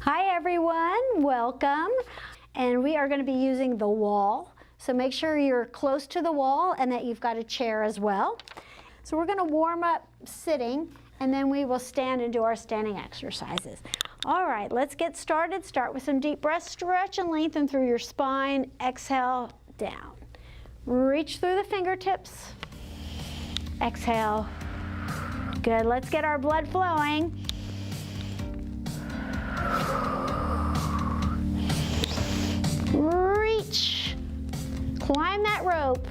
Hi everyone, welcome. And we are going to be using the wall. So make sure you're close to the wall and that you've got a chair as well. So we're going to warm up sitting and then we will stand and do our standing exercises. All right, let's get started. Start with some deep breaths, stretch and lengthen through your spine. Exhale, down. Reach through the fingertips. Exhale. Good, let's get our blood flowing. Reach. Climb that rope.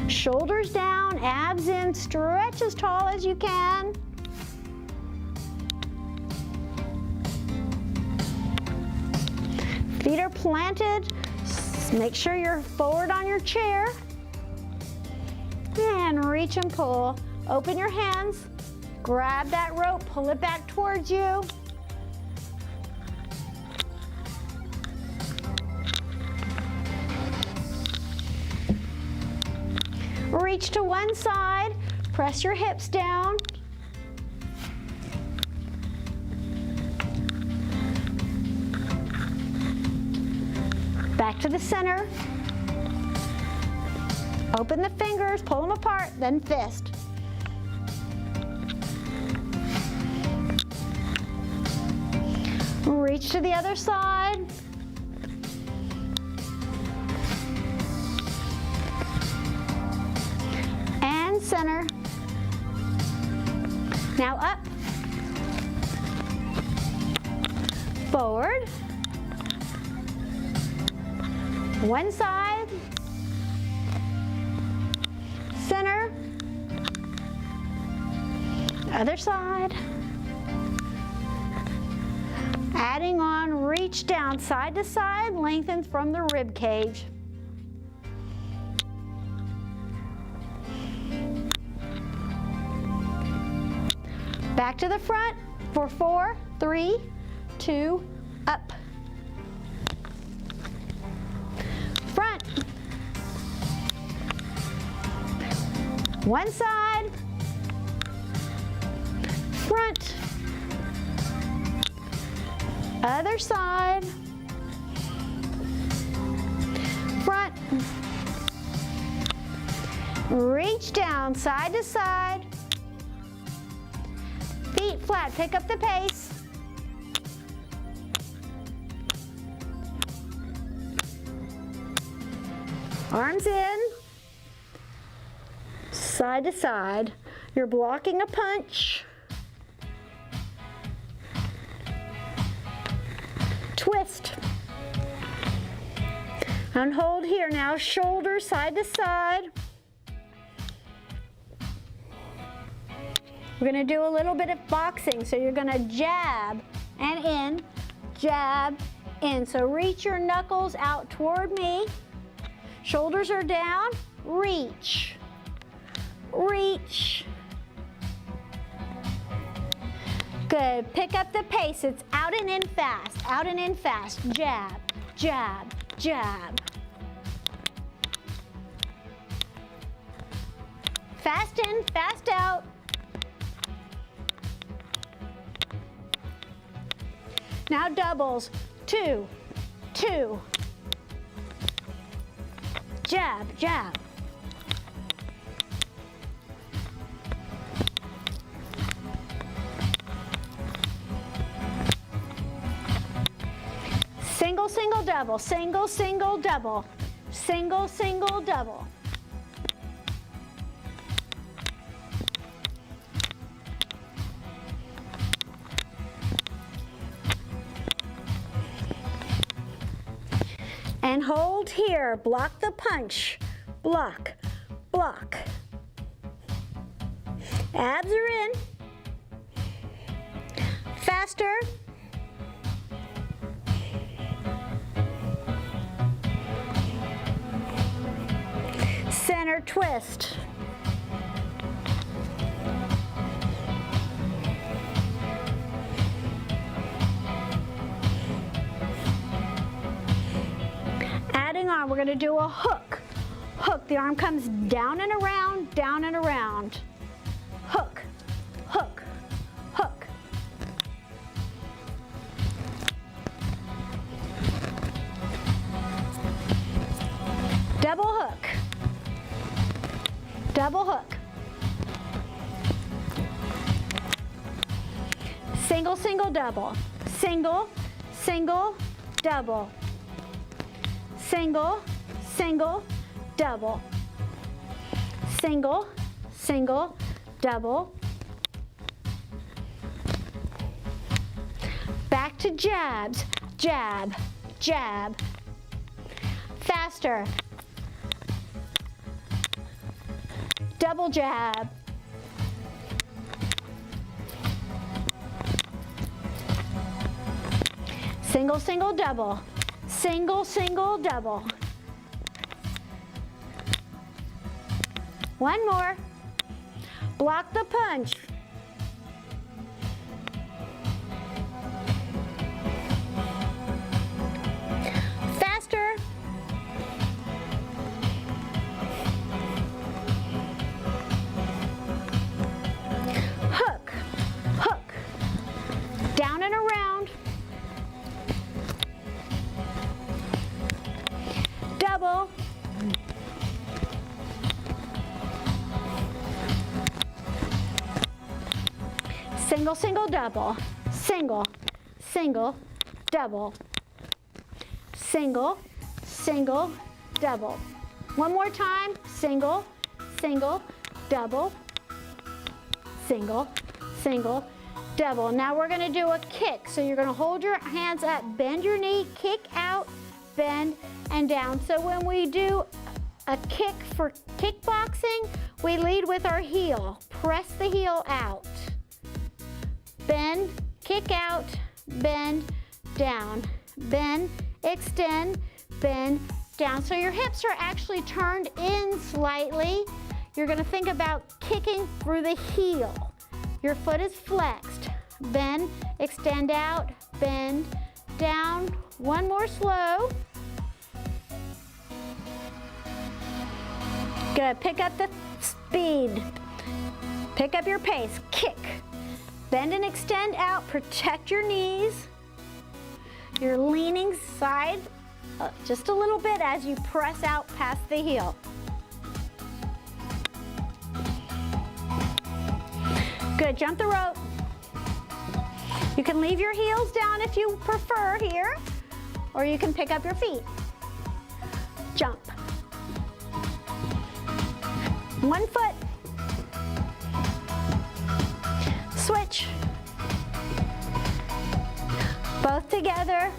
Shoulders down, abs in, stretch as tall as you can. Feet are planted. Make sure you're forward on your chair. And reach and pull. Open your hands. Grab that rope, pull it back towards you. Reach to one side, press your hips down. Back to the center. Open the fingers, pull them apart, then fist. Reach to the other side. And center. Now up. Forward. One side. Center. Other side. Adding on, reach down side to side, lengthen from the rib cage. Back to the front for 4, 3, 2, up. Front. One side. Front. Other side. Front. Reach down side to side. Feet flat, pick up the pace. Arms in. Side to side. You're blocking a punch. Twist. And hold here now, shoulders side to side. We're going to do a little bit of boxing, so you're going to jab and in, jab, in. So reach your knuckles out toward me. Shoulders are down, reach, reach. Good, pick up the pace. It's out and in fast, out and in fast. Jab, jab, jab. Fast in, fast out. Now doubles, 2, 2. Jab, jab. Single, single, double, single, single, double, single, single, double. And hold here, block the punch, block, block. Abs are in. Faster. Center twist. Adding on, we're going to do a hook. Hook, the arm comes down and around, hook, hook, double hook. Single, single, double. Single, single, double. Single, single, double. Single, single, double. Back to jabs. Jab, jab. Faster. Double jab. Single, single, double. Single, single, double. One more. Block the punch. Faster. Hook, hook. Down and around. Double. Single, single, double. Single, single, double. Single, single, double. One more time. Single, single, double. Single, single, double. Now we're going to do a kick. So you're going to hold your hands up, bend your knee, kick out, bend, and down. So when we do a kick for kickboxing, we lead with our heel. Press the heel out. Bend, kick out, bend, down. Bend, extend, bend, down. So your hips are actually turned in slightly. You're going to think about kicking through the heel. Your foot is flexed. Bend, extend out, bend, down. One more slow. Good. Pick up the speed. Pick up your pace. Kick. Bend and extend out. Protect your knees. You're leaning side just a little bit as you press out past the heel. Good. Jump the rope. You can leave your heels down if you prefer here, or you can pick up your feet. Jump. One foot. Switch. Both together.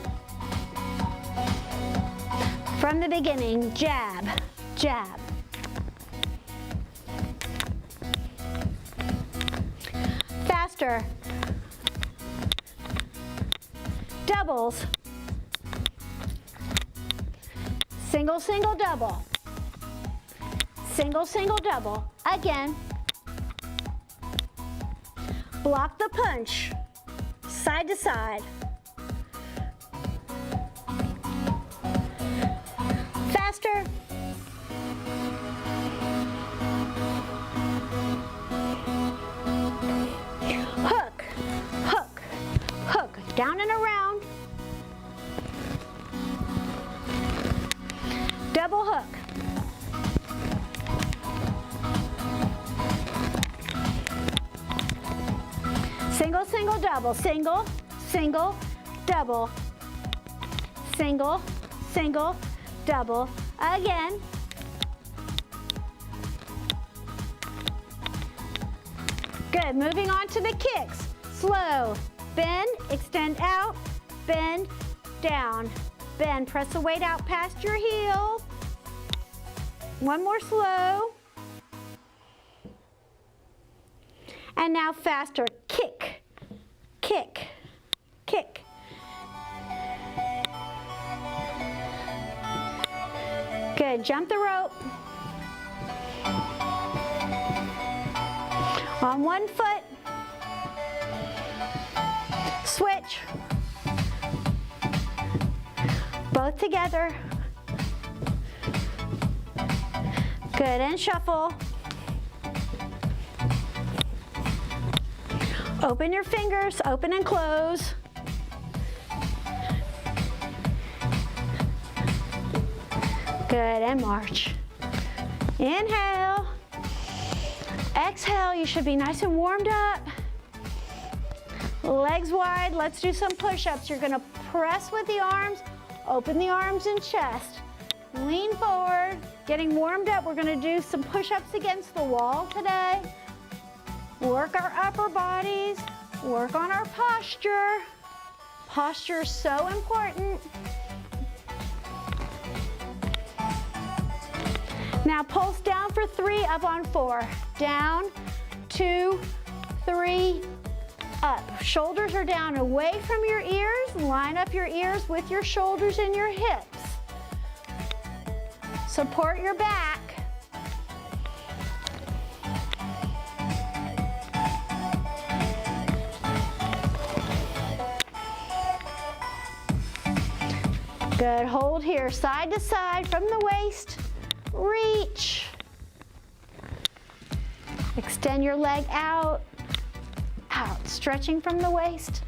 From the beginning, jab, jab. Faster. Doubles. Single, single, double. Single, single, double. Again. Block the punch. Side to side. Faster. Hook, hook, hook. Down and around. Double hook. Single, single, double. Single, single, double. Single, single, double. Again. Good. Moving on to the kicks. Slow. Bend, extend out, bend, down. Bend. Press the weight out past your heel. One more slow. And now faster. Kick, kick, kick. Good. Jump the rope. On one foot. Switch. Both together. Good. And shuffle. Open your fingers, open and close. Good, and march. Inhale. Exhale, you should be nice and warmed up. Legs wide, let's do some push-ups. You're gonna press with the arms, open the arms and chest. Lean forward, getting warmed up. We're gonna do some push-ups against the wall today. Work our upper bodies, work on our posture. Posture is so important. Now pulse down for 3, up on 4. Down, 2, 3, up. Shoulders are down away from your ears. Line up your ears with your shoulders and your hips. Support your back. Good, hold here, side to side from the waist. Reach. Extend your leg out, out, stretching from the waist.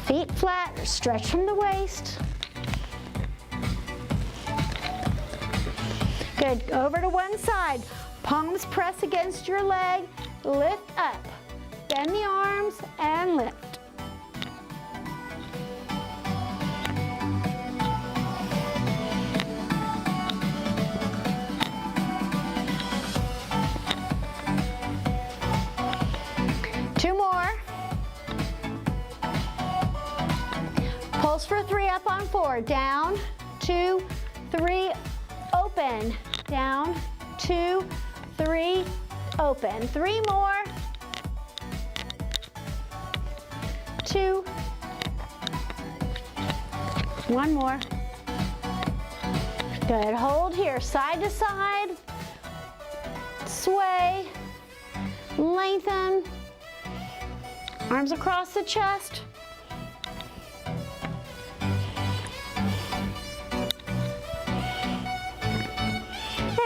Feet flat, stretch from the waist. Good, over to one side. Palms press against your leg, lift up. Bend the arms and lift. Two more. Pulse for 3, up on 4. Down, 2, 3, open. Down, 2, 3, open. 3 more. 2. 1 more. Good, hold here, side to side. Sway, lengthen. Arms across the chest.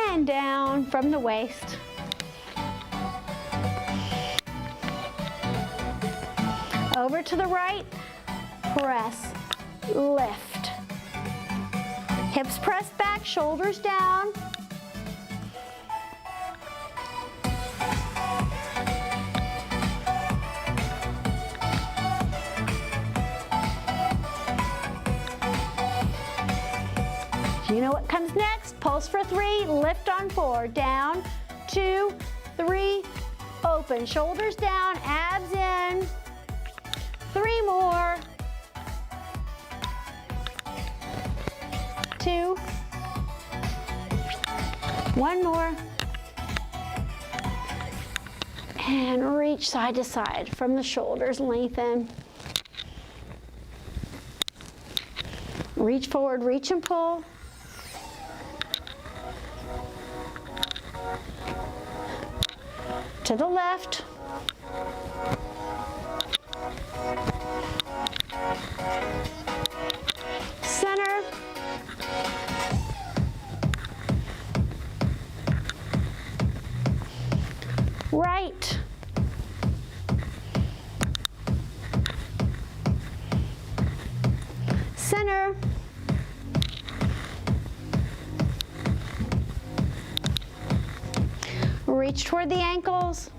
And down from the waist. Over to the right, press, lift. Hips pressed back, shoulders down. You know what comes next? Pulse for 3, lift on 4. Down, 2, 3, open. Shoulders down, abs in. 3 more. 2. 1 more. And reach side to side from the shoulders, lengthen. Reach forward, reach and pull. To the left. Center. Right. Center. Reach toward the ankles.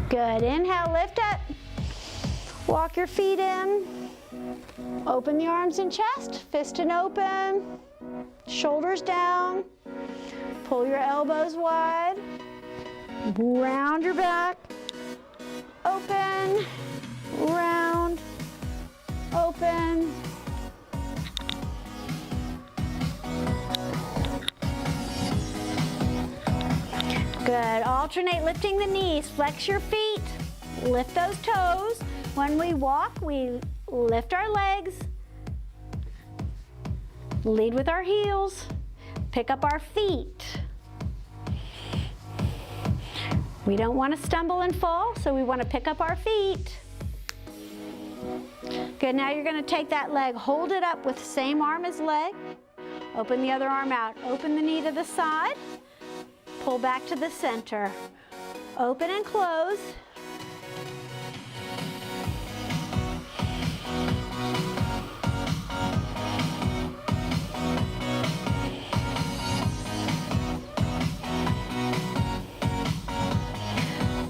Good. Inhale, lift up. Walk your feet in. Open the arms and chest. Fist and open. Shoulders down. Pull your elbows wide. Round your back. Open. Round. Open. Good. Alternate lifting the knees. Flex your feet. Lift those toes. When we walk, we lift our legs. Lead with our heels. Pick up our feet. We don't want to stumble and fall, so we want to pick up our feet. Good. Now you're going to take that leg, hold it up with the same arm as leg. Open the other arm out. Open the knee to the side. Pull back to the center. open and close.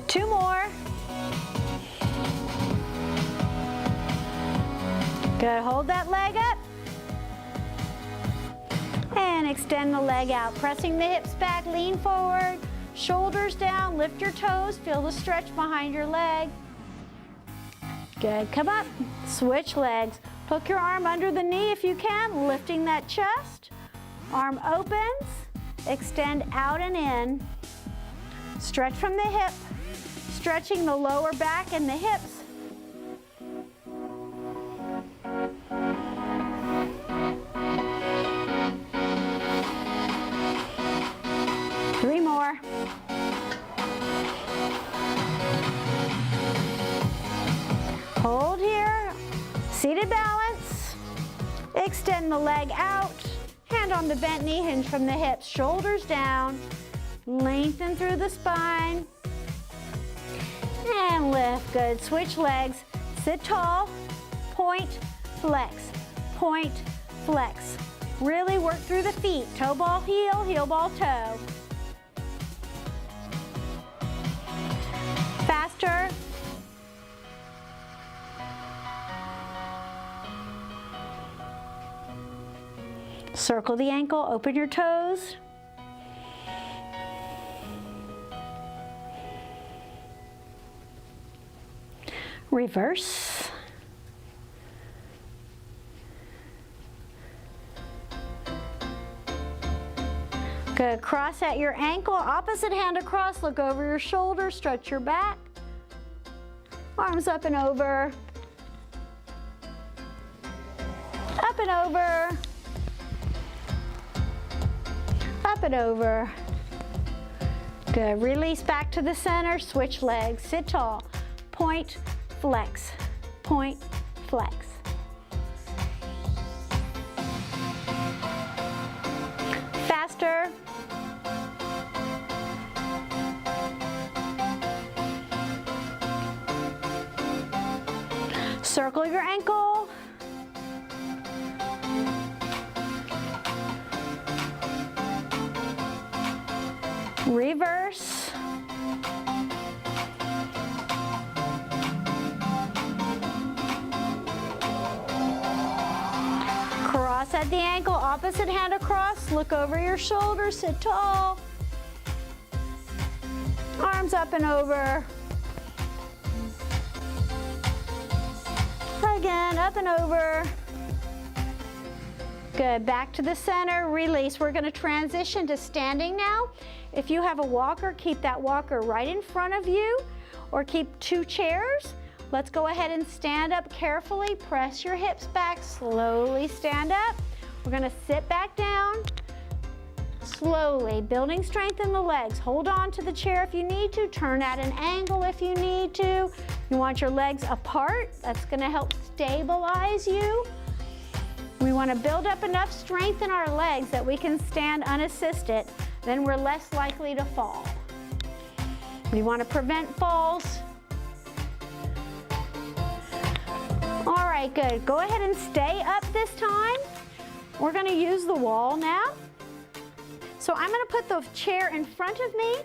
Two more. Good, hold that leg up. And extend the leg out, pressing the hips back, lean forward, shoulders down, lift your toes, feel the stretch behind your leg. Good, come up, switch legs. Hook your arm under the knee if you can, lifting that chest. Arm opens, extend out and in. Stretch from the hip, stretching the lower back and the hips. Three more. Hold here, seated balance. Extend the leg out, hand on the bent knee, hinge from the hips, shoulders down, lengthen through the spine, and lift. Good, switch legs, sit tall, point, flex, point, flex. Really work through the feet, toe ball heel, heel ball toe. Faster. Circle the ankle, open your toes. Reverse. Good, cross at your ankle, opposite hand across, look over your shoulder, stretch your back. Arms up and over. Up and over. Up and over. Good, release back to the center, switch legs, sit tall. Point, flex, point, flex. Faster. Circle your ankle. Reverse. Cross at the ankle, opposite hand across, look over your shoulder, sit tall. Arms up and over. Again, up and over. Good, back to the center, release. We're gonna transition to standing now. If you have a walker, keep that walker right in front of you, or keep two chairs. Let's go ahead and stand up carefully. Press your hips back, slowly stand up. We're gonna sit back down, slowly, building strength in the legs. Hold on to the chair if you need to, turn at an angle if you need to. You want your legs apart, that's gonna help stabilize you. We wanna build up enough strength in our legs that we can stand unassisted, then we're less likely to fall. We wanna prevent falls. All right, good. Go ahead and stay up this time. We're gonna use the wall now. So I'm gonna put the chair in front of me,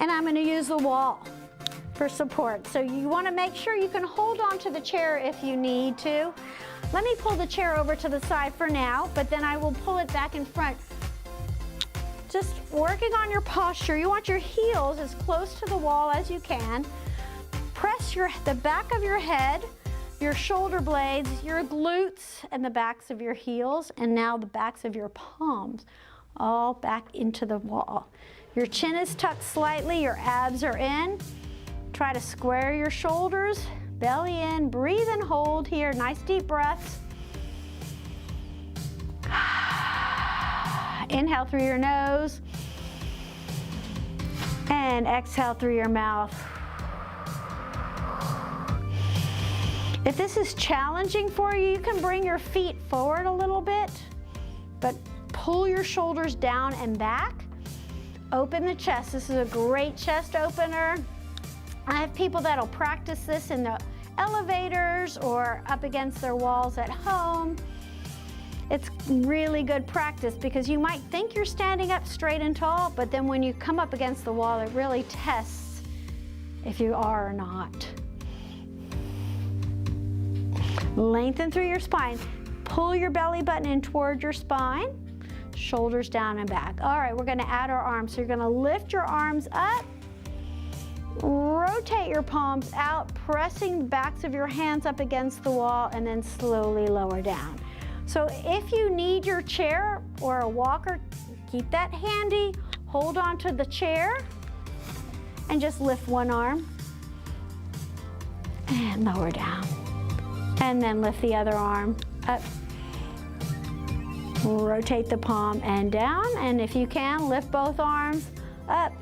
and I'm gonna use the wall for support. So you wanna make sure you can hold on to the chair if you need to. Let me pull the chair over to the side for now, but then I will pull it back in front. Just working on your posture. You want your heels as close to the wall as you can. Press the back of your head, your shoulder blades, your glutes, and the backs of your heels, and now the backs of your palms, all back into the wall. Your chin is tucked slightly, your abs are in. Try to square your shoulders, belly in, breathe and hold here, nice deep breaths. Inhale through your nose, and exhale through your mouth. If this is challenging for you, you can bring your feet forward a little bit, but pull your shoulders down and back. open the chest. This is a great chest opener. I have people that'll practice this in the elevators or up against their walls at home. It's really good practice because you might think you're standing up straight and tall, but then when you come up against the wall, it really tests if you are or not. Lengthen through your spine. Pull your belly button in toward your spine, shoulders down and back. All right, we're gonna add our arms. So you're gonna lift your arms up, rotate your palms out, pressing the backs of your hands up against the wall, and then slowly lower down. So if you need your chair or a walker, keep that handy. Hold on to the chair and just lift one arm and lower down. And then lift the other arm up. Rotate the palm and down, and if you can, lift both arms up.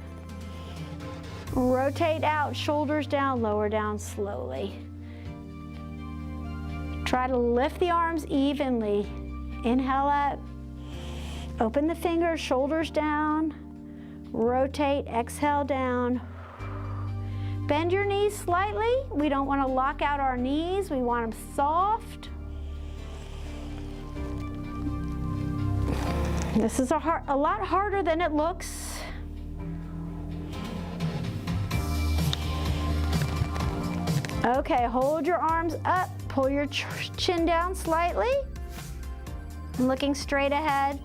Rotate out, shoulders down, lower down slowly. Try to lift the arms evenly. Inhale up. Open the fingers, shoulders down. Rotate, exhale down. Bend your knees slightly. We don't want to lock out our knees. We want them soft. This is a lot harder than it looks. Okay, hold your arms up. Pull your chin down slightly. Looking straight ahead.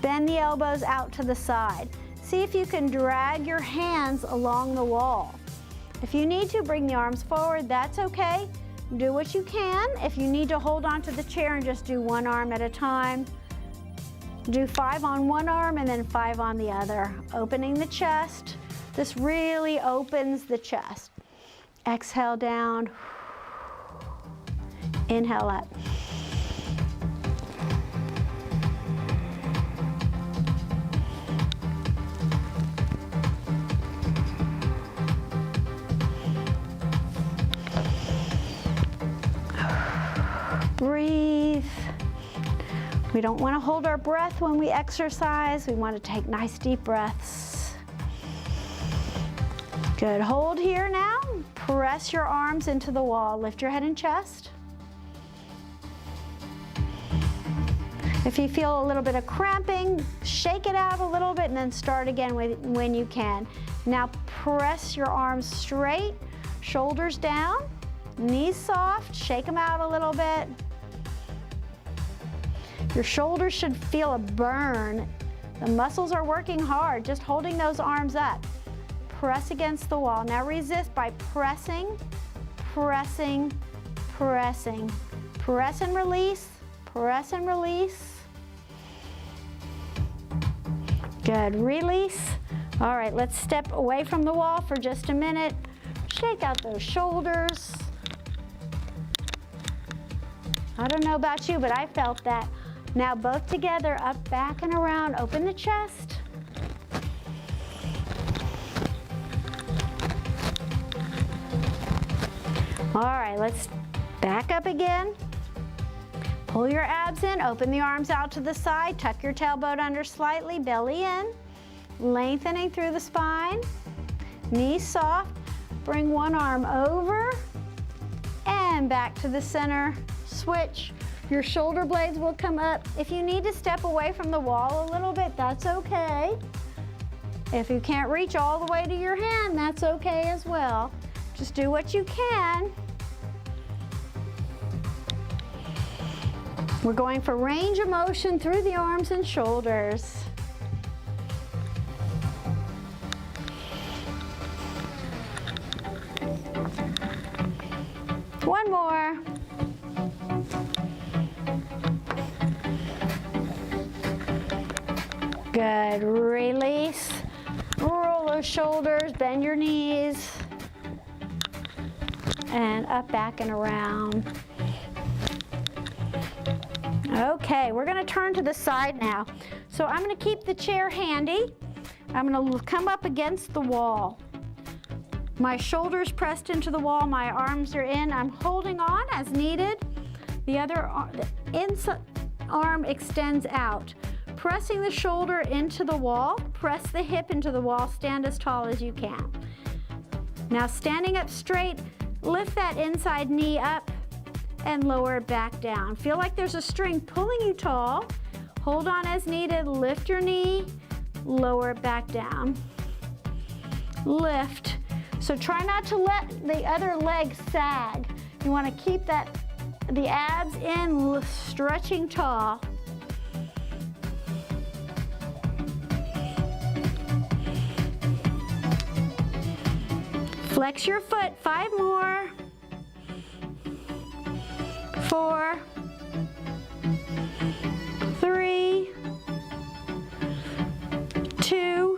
Bend the elbows out to the side. See if you can drag your hands along the wall. If you need to, bring the arms forward, that's okay. Do what you can. If you need to hold on to the chair and just do one arm at a time, do 5 on one arm and then 5 on the other. Opening the chest. This really opens the chest. Exhale down. Inhale up. Breathe. We don't want to hold our breath when we exercise. We want to take nice deep breaths. Good. Hold here now. Press your arms into the wall. Lift your head and chest. If you feel a little bit of cramping, shake it out a little bit and then start again when you can. Now press your arms straight, shoulders down, knees soft, shake them out a little bit. Your shoulders should feel a burn. The muscles are working hard, just holding those arms up. Press against the wall. Now resist by pressing, pressing, pressing. Press and release, press and release. Good, release. All right, let's step away from the wall for just a minute. Shake out those shoulders. I don't know about you, but I felt that. Now both together, up, back, and around. Open the chest. All right, let's back up again. Pull your abs in, open the arms out to the side, tuck your tailbone under slightly, belly in, lengthening through the spine, knees soft. Bring one arm over and back to the center. Switch. Your shoulder blades will come up. If you need to step away from the wall a little bit, that's okay. If you can't reach all the way to your hand, that's okay as well. Just do what you can. We're going for range of motion through the arms and shoulders. One more. Good, release. Roll those shoulders, bend your knees. And up, back, and around. Okay, we're gonna turn to the side now. So I'm gonna keep the chair handy. I'm gonna come up against the wall. My shoulders pressed into the wall, my arms are in. I'm holding on as needed. The other inside arm extends out. pressing the shoulder into the wall, press the hip into the wall, stand as tall as you can. Now standing up straight, lift that inside knee up and lower it back down. Feel like there's a string pulling you tall. Hold on as needed, lift your knee, lower it back down. Lift. So try not to let the other leg sag. You want to keep the abs in, stretching tall. Flex your foot, 5 more. 4, 3, 2,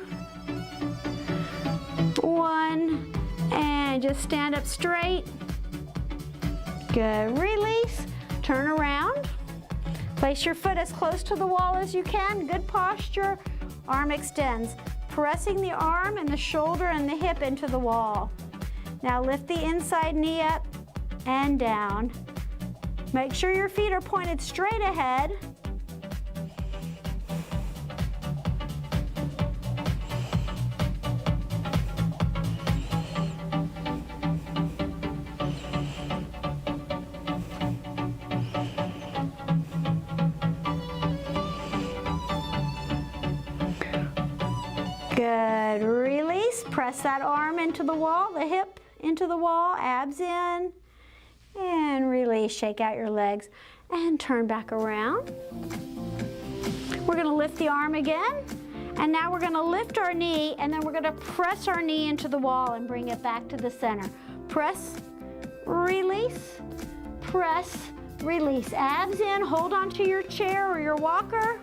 1, and just stand up straight. Good, release, turn around. Place your foot as close to the wall as you can, good posture, arm extends. Pressing the arm and the shoulder and the hip into the wall. Now lift the inside knee up and down. Make sure your feet are pointed straight ahead. Good, release, press that arm into the wall, the hip into the wall, abs in, and release, shake out your legs, and turn back around. We're gonna lift the arm again, and now we're gonna lift our knee, and then we're gonna press our knee into the wall and bring it back to the center. Press, release, press, release. Abs in, hold on to your chair or your walker.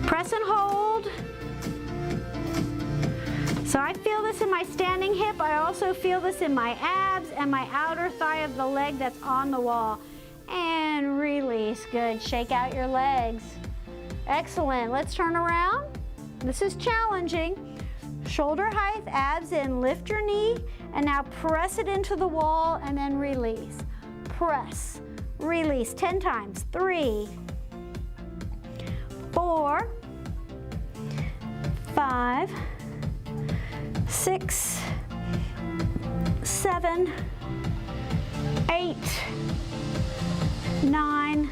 Press and hold. So I feel this in my standing hip. I also feel this in my abs and my outer thigh of the leg that's on the wall. And release. Good. Shake out your legs. Excellent. Let's turn around. This is challenging. Shoulder height, abs in, lift your knee, and now press it into the wall and then release. Press, release 10 times. 3, 4, 5, 6, 7, 8, 9,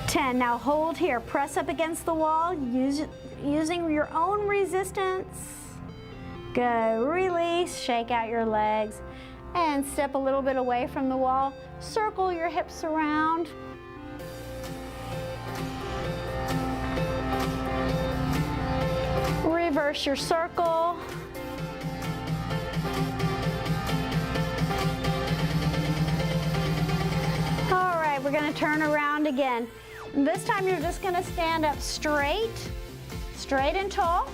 10. Now hold here. Press up against the wall using your own resistance. Good. Release. Shake out your legs and step a little bit away from the wall. Circle your hips around. Reverse your circle. All right, we're going to turn around again. This time you're just going to stand up straight and tall.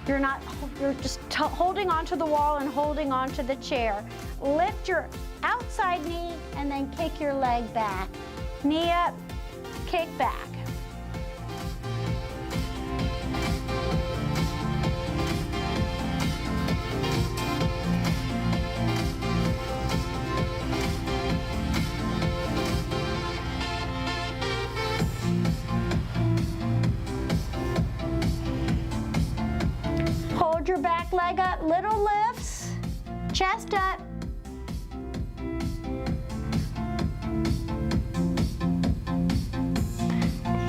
You're just holding onto the wall and holding onto the chair. Lift your outside knee and then kick your leg back. Knee up, kick back. Hold your back leg up, little lifts, chest up.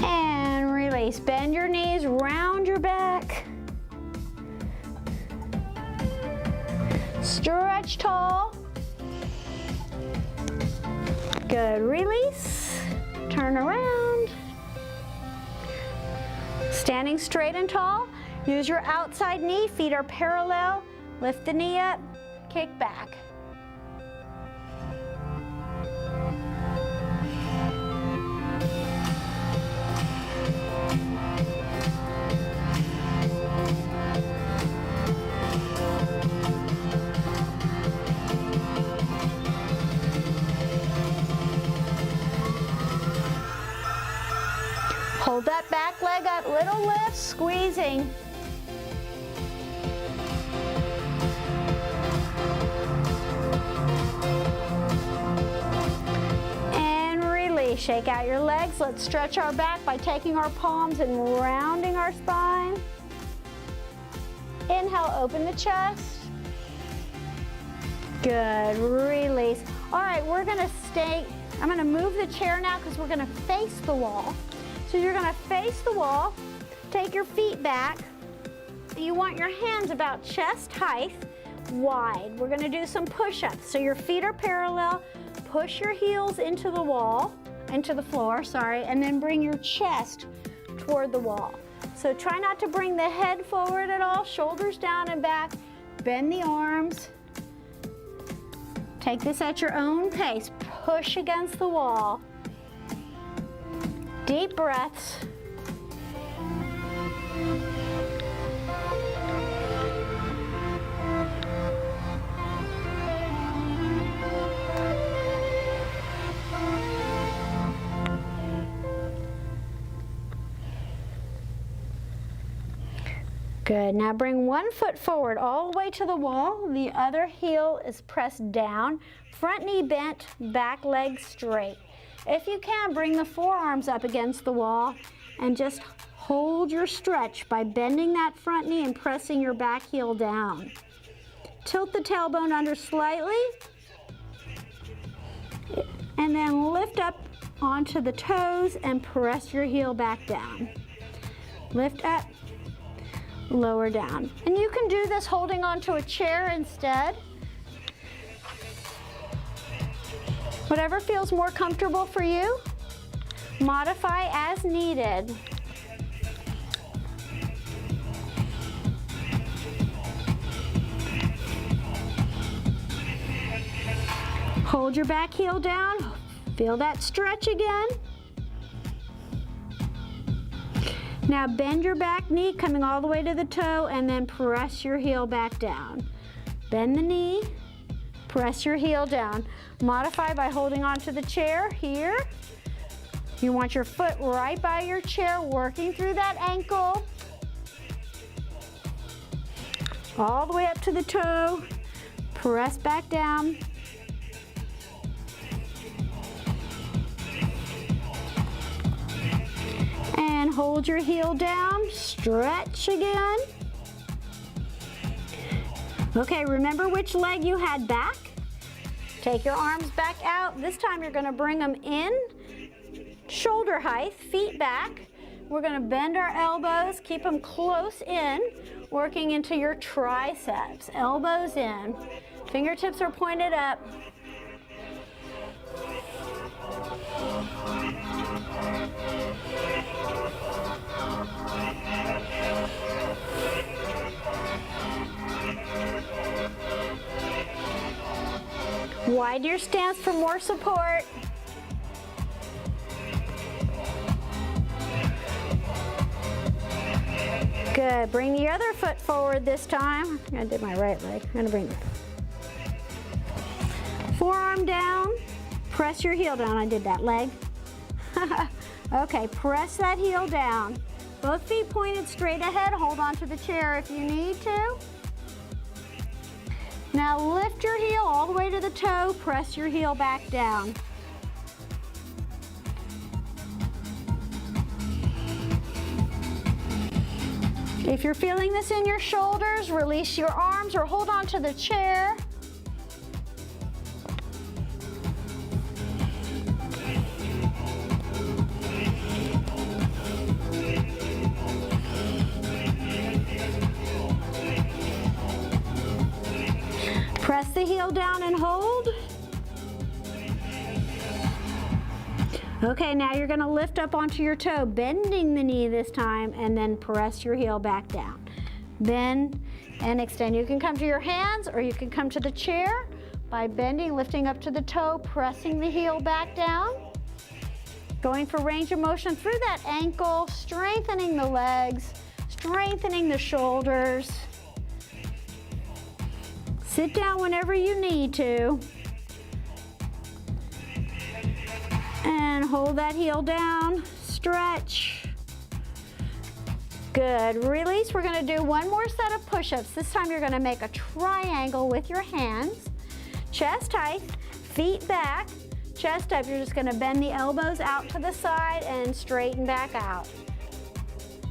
And release. Bend your knees, round your back. Stretch tall. Good, release. Turn around. Standing straight and tall. Use your outside knee, feet are parallel. Lift the knee up, kick back. Hold that back leg up, little lift, squeezing. And release. Shake out your legs. Let's stretch our back by taking our palms and rounding our spine. Inhale, open the chest. Good, release. All right, we're gonna stay, I'm gonna move the chair now because we're gonna face the wall. So you're gonna face the wall, take your feet back. You want your hands about chest height, wide. We're gonna do some push-ups. So your feet are parallel, push your heels into the wall, into the floor, sorry, and then bring your chest toward the wall. So try not to bring the head forward at all, shoulders down and back, bend the arms. Take this at your own pace. Push against the wall. Deep breaths. Good, now bring one foot forward all the way to the wall. The other heel is pressed down. Front knee bent, back leg straight. If you can, bring the forearms up against the wall and just hold your stretch by bending that front knee and pressing your back heel down. Tilt the tailbone under slightly and then lift up onto the toes and press your heel back down. Lift up. Lower down. And you can do this holding onto a chair instead. Whatever feels more comfortable for you, modify as needed. Hold your back heel down, feel that stretch again. Now bend your back knee coming all the way to the toe and then press your heel back down. Bend the knee, press your heel down. Modify by holding onto the chair here. You want your foot right by your chair, working through that ankle. All the way up to the toe, press back down. And hold your heel down, stretch again. Okay, remember which leg you had back? Take your arms back out. This time you're gonna bring them in, shoulder height, feet back. We're gonna bend our elbows, keep them close in, working into your triceps. Elbows in, fingertips are pointed up. Widen your stance for more support. Good, bring the other foot forward this time. I'm gonna do my right leg. I'm gonna bring the forearm down, press your heel down. I did that leg. Okay, press that heel down. Both feet pointed straight ahead. Hold on to the chair if you need to. Now lift your heel all the way to the toe, press your heel back down. If you're feeling this in your shoulders, release your arms or hold on to the chair. Press the heel down and hold. Okay, now you're gonna lift up onto your toe, bending the knee this time, and then press your heel back down. Bend and extend. You can come to your hands or you can come to the chair by bending, lifting up to the toe, pressing the heel back down. Going for range of motion through that ankle, strengthening the legs, strengthening the shoulders. Sit down whenever you need to. And hold that heel down, stretch. Good. Release. We're going to do one more set of push-ups. This time you're going to make a triangle with your hands. Chest height, feet back. Chest up, you're just going to bend the elbows out to the side and straighten back out.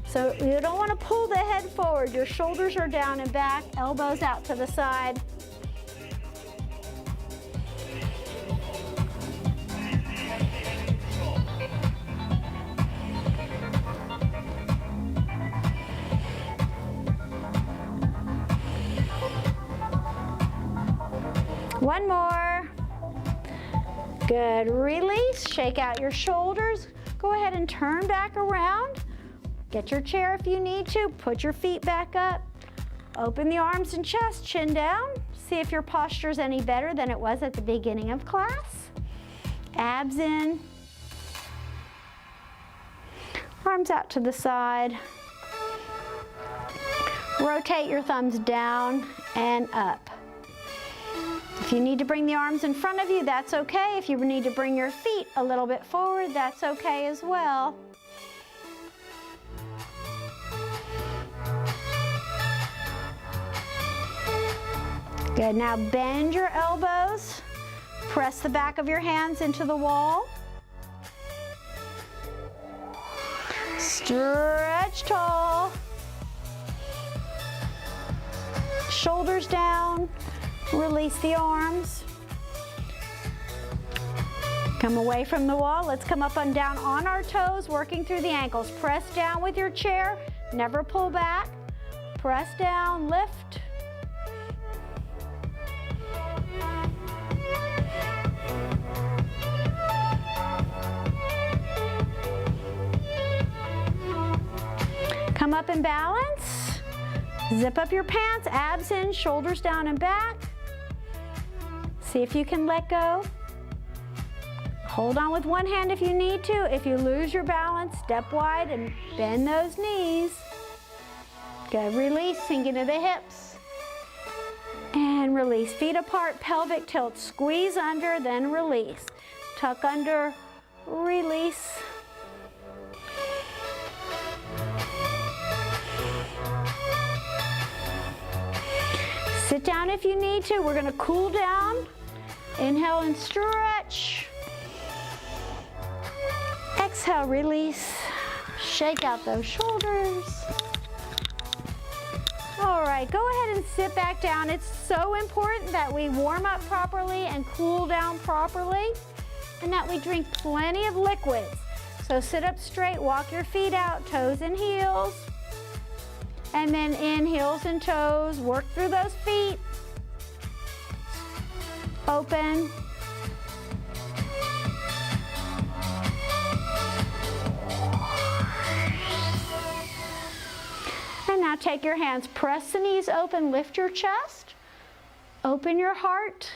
So you don't want to pull the head forward. Your shoulders are down and back, elbows out to the side. One more. Good. Release. Shake out your shoulders. Go ahead and turn back around. Get your chair if you need to. Put your feet back up. Open the arms and chest, chin down. See if your posture is any better than it was at the beginning of class. Abs in. Arms out to the side. Rotate your thumbs down and up. If you need to bring the arms in front of you, that's okay. If you need to bring your feet a little bit forward, that's okay as well. Good, now bend your elbows. Press the back of your hands into the wall. Stretch tall. Shoulders down. Release the arms. Come away from the wall. Let's come up and down on our toes, working through the ankles. Press down with your chair. Never pull back. Press down, lift. Come up and balance. Zip up your pants, abs in, shoulders down and back. See if you can let go. Hold on with one hand if you need to. If you lose your balance, step wide and bend those knees. Good, release, sink into the hips. And release, feet apart, pelvic tilt, squeeze under, then release. Tuck under, release. Sit down if you need to. We're gonna cool down. Inhale and stretch. Exhale, release. Shake out those shoulders. All right, go ahead and sit back down. It's so important that we warm up properly and cool down properly, and that we drink plenty of liquids. So sit up straight, walk your feet out, toes and heels. And then in, heels and toes, work through those feet. Open. And now take your hands, press the knees open, lift your chest, open your heart.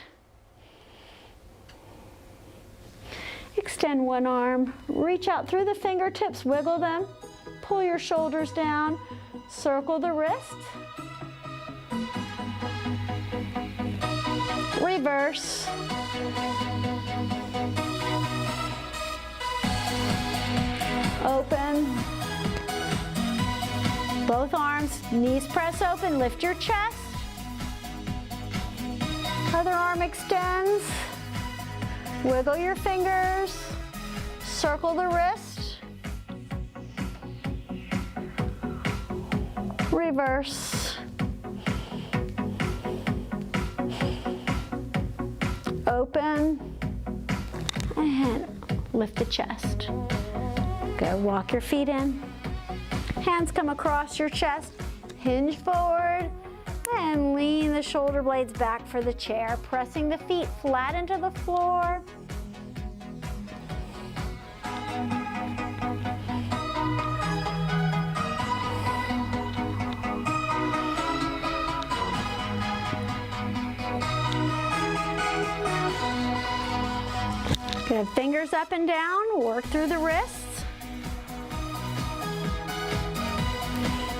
Extend one arm, reach out through the fingertips, wiggle them, pull your shoulders down, circle the wrist. Reverse. Open. Both arms, knees press open, lift your chest. Other arm extends. Wiggle your fingers. Circle the wrist. Reverse. Open. And lift the chest. Go, walk your feet in. Hands come across your chest. Hinge forward. And lean the shoulder blades back for the chair, pressing the feet flat into the floor. Good, fingers up and down, work through the wrists.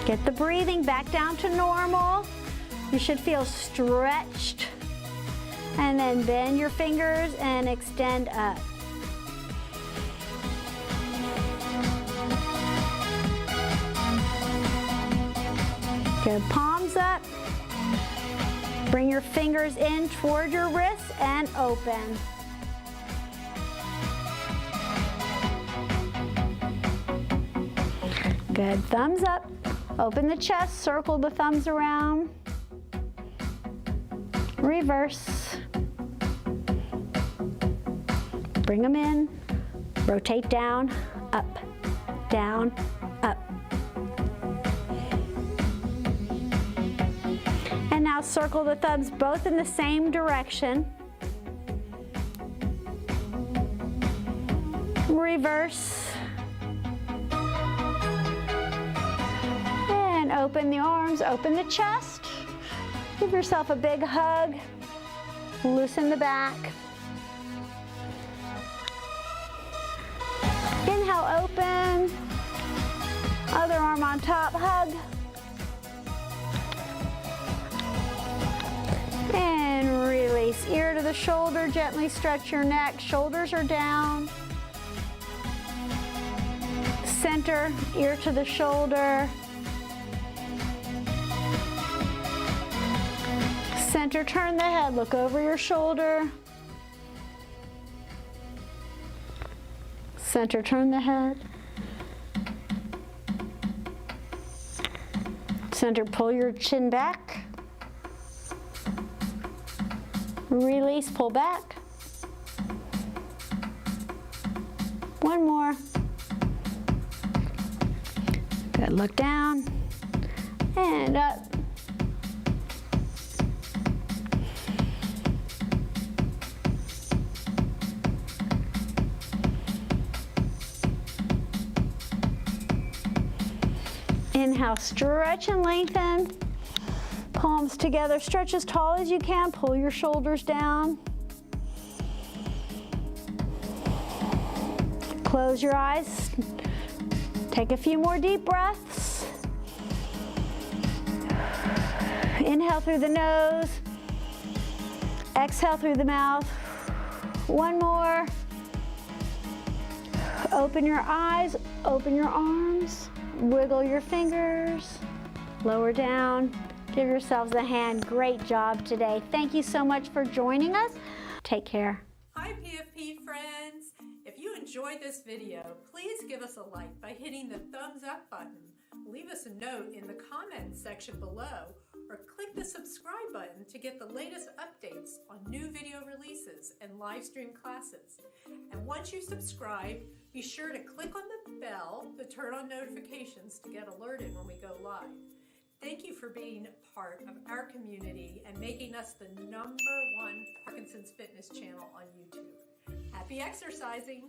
Get the breathing back down to normal. You should feel stretched. And then bend your fingers and extend up. Good, palms up. Bring your fingers in toward your wrists and open. Good, thumbs up. Open the chest, circle the thumbs around. Reverse. Bring them in. Rotate down, up, down, up. And now circle the thumbs both in the same direction. Reverse. And open the arms, open the chest. Give yourself a big hug. Loosen the back. Inhale, open. Other arm on top, hug. And release. Ear to the shoulder, gently stretch your neck. Shoulders are down. Center, ear to the shoulder. Center, turn the head, look over your shoulder. Center, turn the head. Center, pull your chin back. Release, pull back. One more. Good, look down and up. Inhale, stretch and lengthen. Palms together, stretch as tall as you can. Pull your shoulders down. Close your eyes. Take a few more deep breaths. Inhale through the nose. Exhale through the mouth. One more. Open your eyes, open your arms. Wiggle your fingers, lower down. Give yourselves a hand. Great job today. Thank you so much for joining us. Take care. Hi PFP friends. If you enjoyed this video, please give us a like by hitting the thumbs up button. Leave us a note in the comments section below or click the subscribe button to get the latest updates on new video releases and live stream classes. And once you subscribe, be sure to click on the bell to turn on notifications to get alerted when we go live. Thank you for being part of our community and making us the #1 Parkinson's fitness channel on YouTube. Happy exercising!